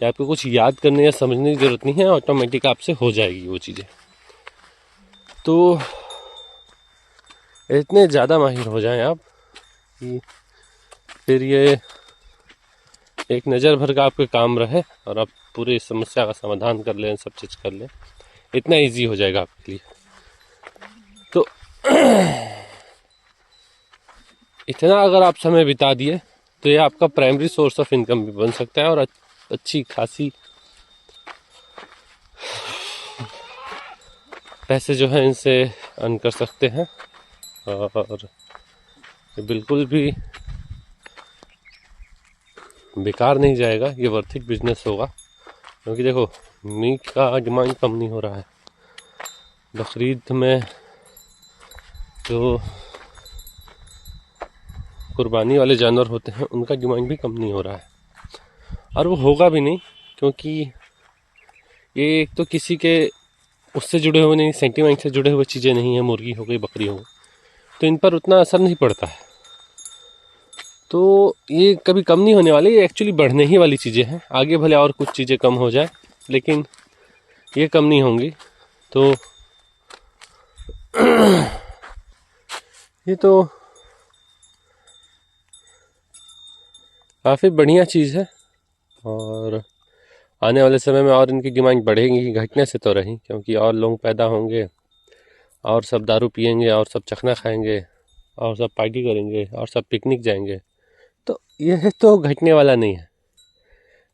या आपको कुछ याद करने या समझने की ज़रूरत नहीं है, ऑटोमेटिक आपसे हो जाएगी वो चीज़ें। तो इतने ज़्यादा माहिर हो जाएं आप कि फिर ये एक नज़र भर का आपके काम रहे और आप पूरी समस्या का समाधान कर लें, सब चीज़ कर लें, इतना इजी हो जाएगा आपके लिए। तो इतना अगर आप समय बिता दिए तो ये आपका प्राइमरी सोर्स ऑफ इनकम भी बन सकता है और अच्छी खासी पैसे जो है इनसे अर्न कर सकते हैं। और बिल्कुल भी बेकार नहीं जाएगा, ये वर्थिक बिजनेस होगा। क्योंकि देखो मीट का डिमांड कम नहीं हो रहा है, बकरीद में जो कुर्बानी वाले जानवर होते हैं उनका डिमांड भी कम नहीं हो रहा है, और वो होगा भी नहीं, क्योंकि ये एक तो किसी के उससे जुड़े हुए नहीं, सेंटीमेंट से जुड़े हुए चीज़ें नहीं है, मुर्गी हो गई, बकरी हो गई, तो इन पर उतना असर नहीं पड़ता है। तो ये कभी कम नहीं होने वाली, ये एक्चुअली बढ़ने ही वाली चीज़ें हैं। आगे भले और कुछ चीज़ें कम हो जाए, लेकिन ये कम नहीं होंगी। तो ये तो काफ़ी बढ़िया चीज़ है, और आने वाले समय में और इनकी डिमांड बढ़ेगी, घटने से तो रही, क्योंकि और लोग पैदा होंगे और सब दारू पियेंगे और सब चखना खाएंगे और सब पार्टी करेंगे और सब पिकनिक जाएंगे, तो यह तो घटने वाला नहीं है।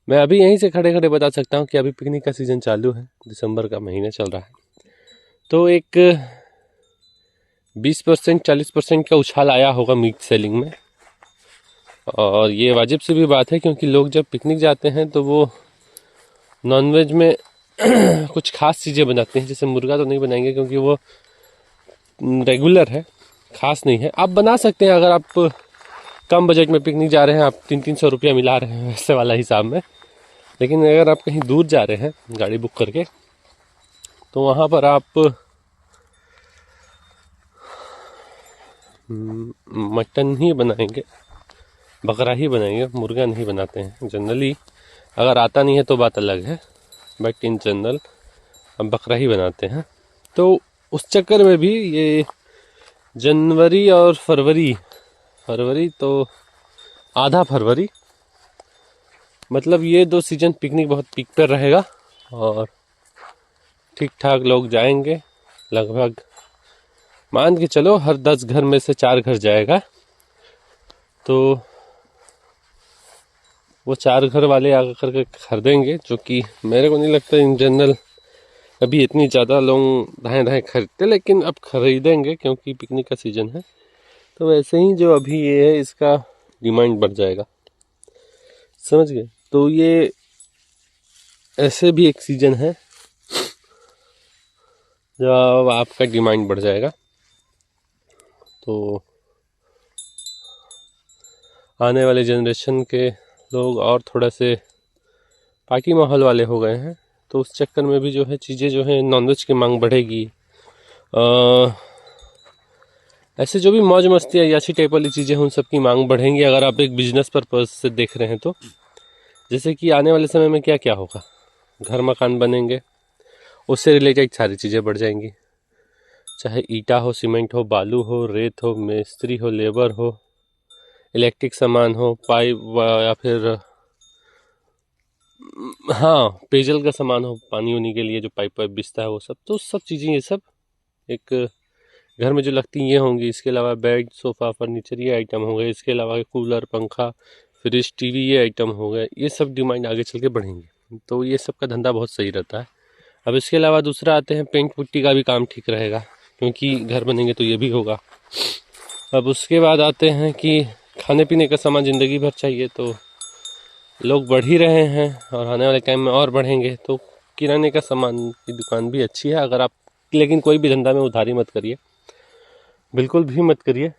मैं अभी यहीं से खड़े खड़े बता सकता हूँ कि अभी पिकनिक का सीज़न चालू है, दिसंबर का महीना चल रहा है, तो एक 20% 40% का उछाल आया होगा मीट सेलिंग में। और ये वाजिब सी भी बात है, क्योंकि लोग जब पिकनिक जाते हैं तो वो नॉनवेज में कुछ खास चीज़ें बनाते हैं। जैसे मुर्गा तो नहीं बनाएंगे क्योंकि वो रेगुलर है, खास नहीं है। आप बना सकते हैं अगर आप कम बजट में पिकनिक जा रहे हैं, आप 300 रुपया मिला रहे हैं वैसे वाला हिसाब में। लेकिन अगर आप कहीं दूर जा रहे हैं गाड़ी बुक करके, तो वहाँ पर आप मटन ही बनाएंगे, बकरा ही बनाएंगे, मुर्गा नहीं बनाते हैं जनरली। अगर आता नहीं है तो बात अलग है, बट इन जनरल हम बकरा ही बनाते हैं। तो उस चक्कर में भी ये जनवरी और फरवरी तो आधा फरवरी, मतलब ये 2 सीजन पिकनिक बहुत पीक पर रहेगा और ठीक ठाक लोग जाएंगे। लगभग मान के चलो हर 10 घर में से 4 घर जाएगा, तो वो 4 घर वाले आकर के खरीदेंगे, जो कि मेरे को नहीं लगता इन जनरल अभी इतनी ज़्यादा लोग दाएँ खरीदते, लेकिन अब खरीदेंगे क्योंकि पिकनिक का सीज़न है। तो वैसे ही जो अभी ये है इसका डिमांड बढ़ जाएगा, समझ गए। तो ये ऐसे भी एक सीज़न है जब आपका डिमांड बढ़ जाएगा। तो आने वाले जनरेशन के लोग और थोड़ा से पार्टी माहौल वाले हो गए हैं, तो उस चक्कर में भी जो है चीज़ें जो है नॉनवेज की मांग बढ़ेगी। ऐसे जो भी मौज मस्ती अय्याशी टाइप वाली चीज़ें हैं उन सब की मांग बढ़ेंगी, अगर आप एक बिजनेस पर्पज से देख रहे हैं तो। जैसे कि आने वाले समय में क्या क्या होगा, घर मकान बनेंगे, उससे रिलेटेड सारी चीज़ें बढ़ जाएंगी, चाहे ईटा हो, सीमेंट हो, बालू हो, रेत हो, मिस्त्री हो, लेबर हो, इलेक्ट्रिक सामान हो, पाइप या फिर हाँ पेयजल का सामान हो, पानी होने के लिए जो पाइप वाइप बिछता है वो सब, तो सब चीज़ें ये सब एक घर में जो लगती ये होंगी। इसके अलावा बेड, सोफ़ा, फर्नीचर ये आइटम हो गए। इसके अलावा कूलर, पंखा, फ्रिज, टीवी ये आइटम हो गए। ये सब डिमांड आगे चल के बढ़ेंगे, तो ये सब का धंधा बहुत सही रहता है। अब इसके अलावा दूसरा आते हैं पेंट पुट्टी का भी काम ठीक रहेगा, क्योंकि घर बनेंगे तो ये भी होगा। अब उसके बाद आते हैं कि खाने पीने का सामान ज़िंदगी भर चाहिए, तो लोग बढ़ ही रहे हैं और आने वाले टाइम में और बढ़ेंगे। तो किराने का सामान की दुकान भी अच्छी है अगर आप, लेकिन कोई भी धंधा में उधारी मत करिए, बिल्कुल भी मत करिए।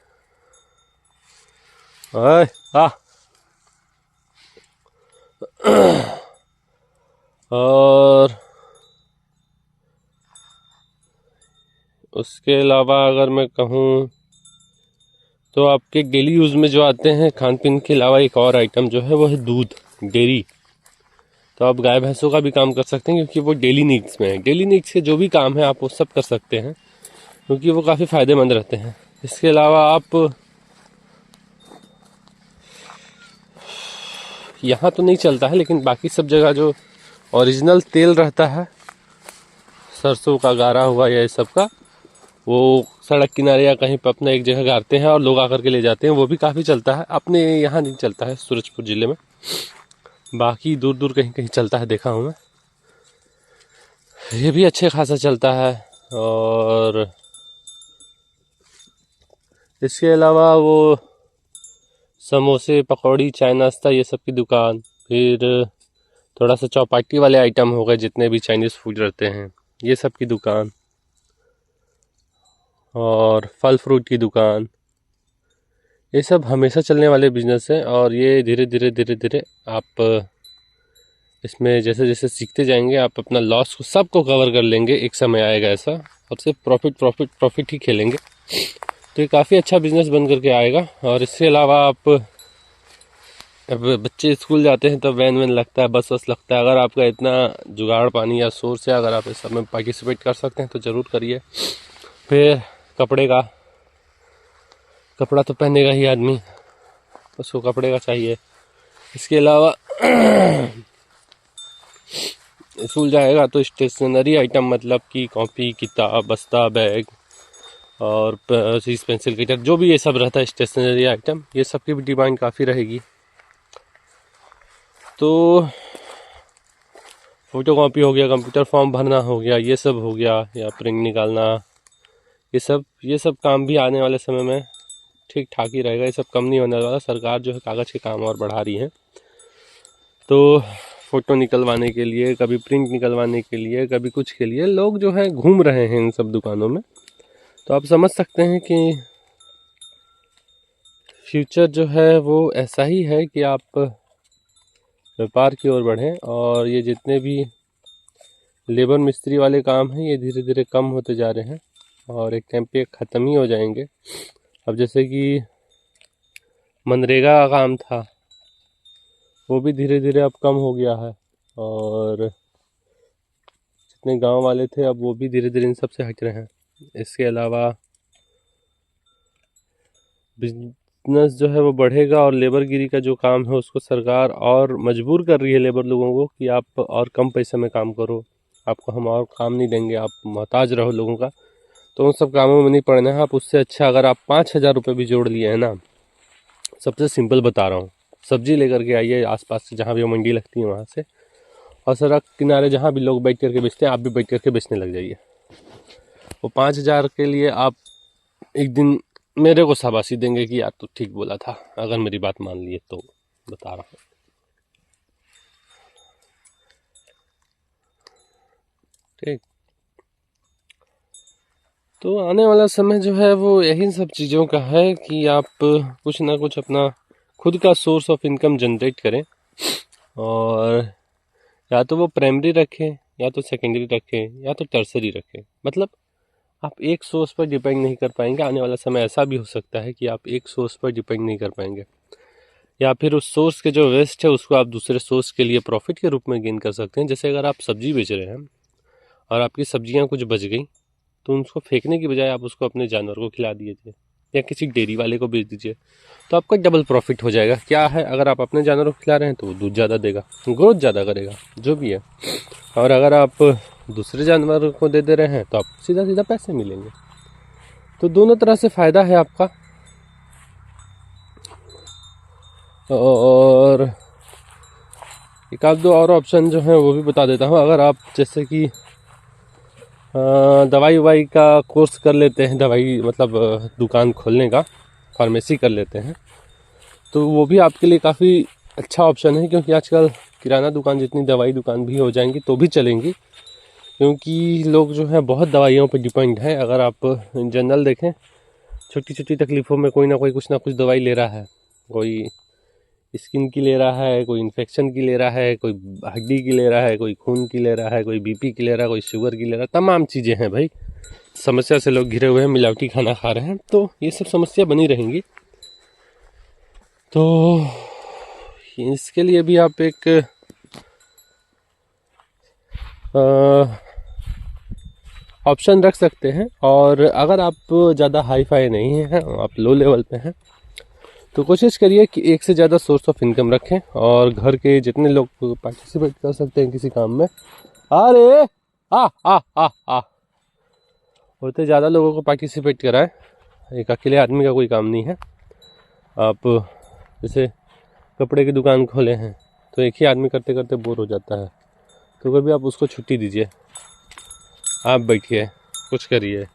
और उसके अलावा अगर मैं कहूँ तो आपके डेली यूज़ में जो आते हैं खान पीन के अलावा, एक और आइटम जो है वो है दूध, डेयरी। तो आप गाय भैंसों का भी काम कर सकते हैं, क्योंकि वो डेली नीड्स में है। डेली नीड्स के जो भी काम है आप वो सब कर सकते हैं, क्योंकि वो काफ़ी फ़ायदेमंद रहते हैं। इसके अलावा आप यहाँ तो नहीं चलता है, लेकिन बाकी सब जगह जो ओरिजिनल तेल रहता है सरसों का गारा हुआ या इस सब का, वो सड़क किनारे या कहीं पर अपना एक जगह गाड़ते हैं और लोग आकर के ले जाते हैं। वो भी काफ़ी चलता है। अपने यहाँ नहीं चलता है सूरजपुर ज़िले में, बाकी दूर दूर कहीं कहीं चलता है, देखा हूँ मैं। ये भी अच्छे खासा चलता है। और इसके अलावा वो समोसे पकौड़ी चाय नाश्ता ये सब की दुकान, फिर थोड़ा सा चौपाटी वाले आइटम हो गए जितने भी चाइनीज़ फूड रहते हैं ये सब की दुकान, और फल फ्रूट की दुकान, ये सब हमेशा चलने वाले बिजनेस हैं। और ये धीरे धीरे आप इसमें जैसे जैसे सीखते जाएंगे आप अपना लॉस को सबको कवर कर लेंगे। एक समय आएगा ऐसा, और सिर्फ प्रॉफिट ही खेलेंगे। तो ये काफ़ी अच्छा बिजनेस बन करके आएगा। और इसके अलावा आप अब बच्चे स्कूल जाते हैं तो वैन लगता है, बस लगता है। अगर आपका इतना जुगाड़ पानी या सोर्स है, अगर आप इस सब में पार्टिसिपेट कर सकते हैं तो ज़रूर करिए। फिर कपड़ा तो पहनेगा ही आदमी, उसको कपड़े का चाहिए। इसके अलावा स्कूल जाएगा तो स्टेशनरी आइटम, मतलब कि कॉपी किताब बस्ता बैग और पेंसिल कटर जो भी ये सब रहता है स्टेशनरी आइटम, ये सब की भी डिमांड काफ़ी रहेगी। तो फ़ोटो कॉपी हो गया, कंप्यूटर फॉर्म भरना हो गया, ये सब हो गया, या प्रिंट निकालना, ये सब काम भी आने वाले समय में ठीक ठाक ही रहेगा। ये सब कम नहीं होने वाला। सरकार जो है कागज़ के काम और बढ़ा रही है, तो फ़ोटो निकलवाने के लिए, कभी प्रिंट निकलवाने के लिए, कभी कुछ के लिए लोग जो है घूम रहे हैं इन सब दुकानों में। तो आप समझ सकते हैं कि फ्यूचर जो है वो ऐसा ही है कि आप व्यापार की ओर बढ़ें। और ये जितने भी लेबर मिस्त्री वाले काम हैं ये धीरे धीरे कम होते जा रहे हैं, और एक टाइम पे ख़त्म ही हो जाएंगे। अब जैसे कि मनरेगा का काम था, वो भी धीरे धीरे अब कम हो गया है। और जितने गांव वाले थे अब वो भी धीरे धीरे इन सब से हट रहे हैं। इसके अलावा बिजनेस जो है वो बढ़ेगा, और लेबरगिरी का जो काम है उसको सरकार और मजबूर कर रही है लेबर लोगों को कि आप और कम पैसे में काम करो, आपको हम और काम नहीं देंगे, आप मोहताज रहो लोगों का। तो उन सब कामों में नहीं पड़ना है। आप उससे अच्छा अगर आप 5,000 रुपये भी जोड़ लिए हैं ना, सबसे सिंपल बता रहा हूँ, सब्जी लेकर के आइए आसपास से जहाँ भी वो मंडी लगती है वहाँ से, और सड़क किनारे जहाँ भी लोग बैठ करके बेचते हैं आप भी बैठ करके बेचने लग जाइए। वो 5,000 के लिए आप एक दिन मेरे को शाबाशी देंगे कि यार तू ठीक बोला था, अगर मेरी बात मान लिए तो, बता रहा हूँ। ठीक, तो आने वाला समय जो है वो यही सब चीज़ों का है कि आप कुछ ना कुछ अपना खुद का सोर्स ऑफ इनकम जनरेट करें, और या तो वो प्राइमरी रखें, या तो सेकेंडरी रखें, या तो टर्सरी रखें। मतलब आप एक सोर्स पर डिपेंड नहीं कर पाएंगे। आने वाला समय ऐसा भी हो सकता है कि आप एक सोर्स पर डिपेंड नहीं कर पाएंगे, या फिर उस सोर्स के जो वेस्ट है उसको आप दूसरे सोर्स के लिए प्रॉफिट के रूप में गेन कर सकते हैं। जैसे अगर आप सब्जी बेच रहे हैं और आपकी सब्जियां कुछ बच गई, तो उसको फेंकने की बजाय आप उसको अपने जानवर को खिला दीजिए या किसी डेयरी वाले को बेच दीजिए, तो आपका डबल प्रॉफिट हो जाएगा। क्या है, अगर आप अपने जानवरों को खिला रहे हैं तो वो दूध ज़्यादा देगा, ग्रोथ ज़्यादा करेगा, जो भी है। और अगर आप दूसरे जानवर को दे दे रहे हैं तो आप सीधा सीधा पैसे मिलेंगे। तो दोनों तरह से फ़ायदा है आपका। और एक आध दो और ऑप्शन जो है वो भी बता देता हूँ। अगर आप जैसे कि दवाई ववाई का कोर्स कर लेते हैं, दवाई मतलब दुकान खोलने का, फार्मेसी कर लेते हैं, तो वो भी आपके लिए काफ़ी अच्छा ऑप्शन है। क्योंकि आजकल किराना दुकान जितनी दवाई दुकान भी हो जाएंगी तो भी चलेंगी, क्योंकि लोग जो है बहुत दवाइयों पर डिपेंड है। अगर आप इन जनरल देखें, छोटी छोटी तकलीफ़ों में कोई ना कोई कुछ ना कुछ दवाई ले रहा है। कोई स्किन की ले रहा है, कोई इन्फेक्शन की ले रहा है, कोई हड्डी की ले रहा है, कोई खून की ले रहा है, कोई बीपी की ले रहा है, कोई शुगर की ले रहा है। तमाम चीज़ें हैं भाई, समस्या से लोग घिरे हुए हैं, मिलावटी खाना खा रहे हैं, तो ये सब समस्या बनी रहेंगी। तो इसके लिए भी आप एक ऑप्शन रख सकते हैं। और अगर आप ज़्यादा हाई फाई नहीं हैं, आप लो लेवल पे हैं, तो कोशिश करिए कि एक से ज़्यादा सोर्स ऑफ इनकम रखें और घर के जितने लोग पार्टिसिपेट कर सकते हैं किसी काम में, अरे आ उतने ज़्यादा लोगों को पार्टिसिपेट कराएं। एक अकेले आदमी का कोई काम नहीं है। आप जैसे कपड़े की दुकान खोले हैं तो एक ही आदमी करते करते बोर हो जाता है, तो कभी आप उसको छुट्टी दीजिए, आप बैठिए कुछ करिए।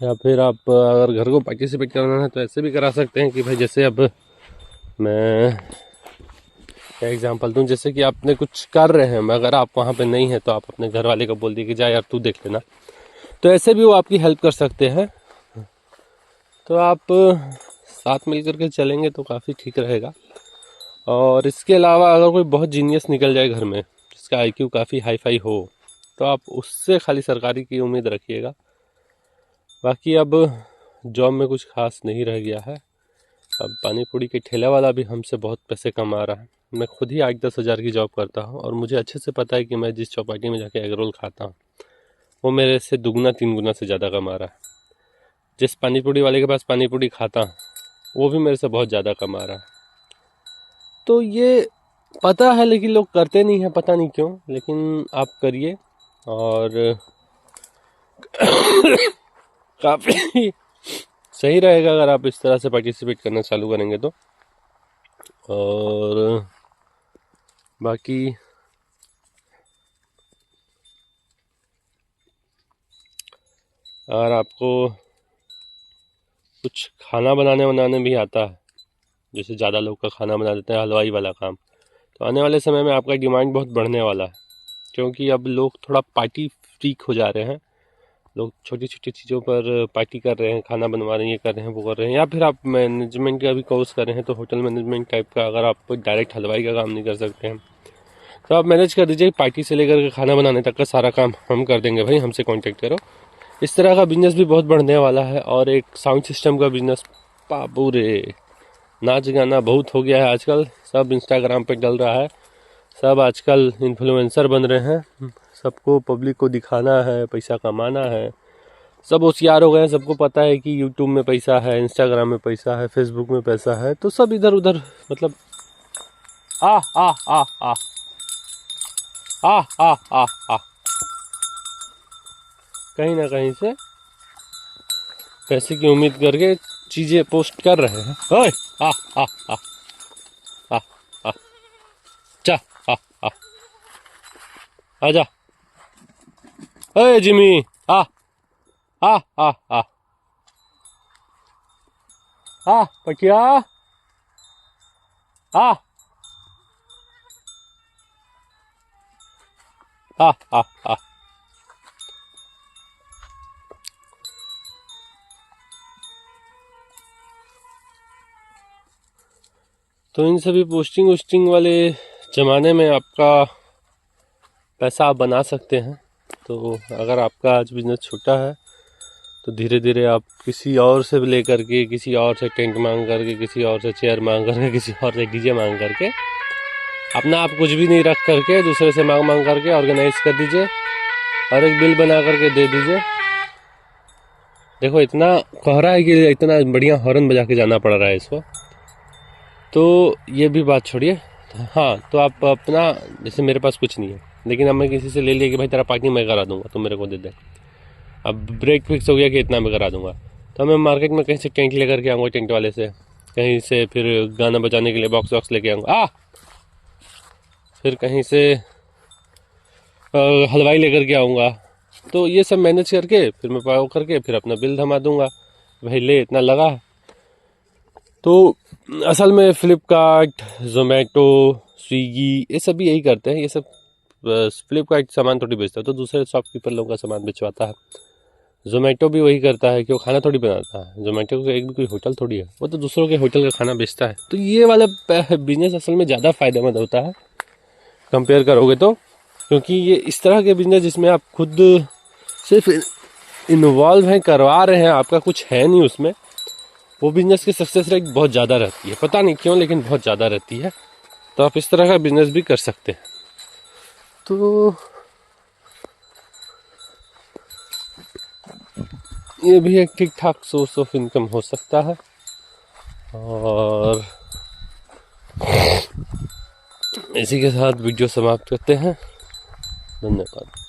या फिर आप अगर घर को पार्टिसिपेट कराना है तो ऐसे भी करा सकते हैं कि भाई जैसे अब मैं क्या एग्जांपल दूं, जैसे कि आपने कुछ कर रहे हैं, अगर आप वहाँ पे नहीं है तो आप अपने घर वाले को बोल दिए कि जा यार तू देख लेना, तो ऐसे भी वो आपकी हेल्प कर सकते हैं। तो आप साथ मिल करके चलेंगे तो काफ़ी ठीक रहेगा। और इसके अलावा अगर कोई बहुत जीनियस निकल जाए घर में, जिसका आईक्यू काफ़ी हाई फाई हो, तो आप उससे खाली सरकारी की उम्मीद रखिएगा। बाकी अब जॉब में कुछ खास नहीं रह गया है। अब पानी पूरी के ठेला वाला भी हमसे बहुत पैसे कमा रहा है। मैं खुद ही 8-10 हज़ार की जॉब करता हूँ और मुझे अच्छे से पता है कि मैं जिस चौपाटी में जाके एग रोल खाता हूँ वो मेरे से 2-3 गुना से ज़्यादा कमा रहा है। जिस पानी पूरी वाले के पास पानी पूरी खाता हूँ वो भी मेरे से बहुत ज़्यादा कमा रहा है। तो ये पता है लेकिन लोग करते नहीं हैं, पता नहीं क्यों, लेकिन आप करिए और काफ़ी सही रहेगा अगर आप इस तरह से पार्टिसिपेट करना चालू करेंगे तो। और बाकी अगर आपको कुछ खाना बनाने भी आता है, जैसे ज़्यादा लोग का खाना बना देते हैं हलवाई वाला काम, तो आने वाले समय में आपका डिमांड बहुत बढ़ने वाला है, क्योंकि अब लोग थोड़ा पार्टी फ्रीक हो जा रहे हैं। लोग छोटी छोटी चीज़ों पर पार्टी कर रहे हैं, खाना बनवा रहे हैं, ये कर रहे हैं, वो कर रहे हैं। या फिर आप मैनेजमेंट का भी कोर्स कर रहे हैं तो होटल मैनेजमेंट टाइप का, अगर आप डायरेक्ट हलवाई का काम नहीं कर सकते हैं तो आप मैनेज कर दीजिए, पार्टी से लेकर के खाना बनाने तक का सारा काम हम कर देंगे भाई, हमसे कांटेक्ट करो। इस तरह का बिजनेस भी बहुत बढ़ने वाला है। और एक साउंड सिस्टम का बिजनेस, बाबू रे, नाच गाना बहुत हो गया है आजकल, सब इंस्टाग्राम पे डल रहा है, सब आजकल इन्फ्लुएंसर बन रहे हैं, सबको पब्लिक को दिखाना है, पैसा कमाना है, सब होशियार हो गए हैं। सबको पता है कि यूट्यूब में पैसा है, इंस्टाग्राम में पैसा है, फेसबुक में पैसा है, तो सब इधर उधर मतलब आ आ आ आ आ आ आ आ कहीं ना कहीं से पैसे की उम्मीद करके चीजें पोस्ट कर रहे हैं। ओए आ आ आ आ आ चा आ आ आजा, ओए जिमी आ आ आ आ आ पटिया आ आ आ आ तो इन सभी पोस्टिंग वोस्टिंग वाले ज़माने में आपका पैसा आप बना सकते हैं। तो अगर आपका आज बिज़नेस छोटा है तो धीरे धीरे आप किसी और से लेकर के, किसी और से टेंट मांग करके, किसी और से चेयर मांग करके, किसी और से डीजे मांग करके, अपना आप कुछ भी नहीं रख करके दूसरे से मांग मांग करके ऑर्गेनाइज कर दीजिए और एक बिल बना करके दे दीजिए। देखो इतना कोहरा है कि इतना बढ़िया हॉर्न बजा के जाना पड़ रहा है इसको, तो ये भी बात छोड़िए। हाँ, तो आप अपना, जैसे मेरे पास कुछ नहीं है लेकिन अब मैं किसी से ले लिया कि भाई तेरा पार्टी मैं करा दूंगा, तो मेरे को दे दे। अब ब्रेक फिक्स हो गया कि इतना मैं करा दूंगा, तो मैं मार्केट में कहीं से टेंट लेकर के आऊँगा, टेंट वाले से, कहीं से फिर गाना बजाने के लिए बॉक्स वॉक्स लेके आऊँगा, फिर कहीं से हलवाई लेकर के आऊँगा। तो ये सब मैनेज करके फिर मैं पाव करके फिर अपना बिल थमा दूंगा, भाई ले इतना लगा। तो असल में फ्लिपकार्ट, जोमेटो, स्विगी ये सब भी यही करते हैं। ये सब फ्लिपकार्ट सामान थोड़ी बेचता है तो दूसरे शॉपकीपर लोगों का सामान बेचवाता है। जोमेटो भी वही करता है कि वो खाना थोड़ी बनाता है, जोमेटो का एक भी कोई होटल थोड़ी है, वो तो दूसरों के होटल का खाना बेचता है। तो ये वाला बिजनेस असल में ज़्यादा फायदेमंद होता है, कंपेयर करोगे तो, क्योंकि ये इस तरह के बिजनेस जिसमें आप खुद सिर्फ इन्वॉल्व हैं, करवा रहे हैं, आपका कुछ है नहीं उसमें, वो बिजनेस की सक्सेस रेट बहुत ज़्यादा रहती है। पता नहीं क्यों, लेकिन बहुत ज़्यादा रहती है। तो आप इस तरह का बिजनेस भी कर सकते हैं। तो ये भी एक ठीक ठाक सोर्स ऑफ इनकम हो सकता है। और इसी के साथ वीडियो समाप्त करते हैं। धन्यवाद।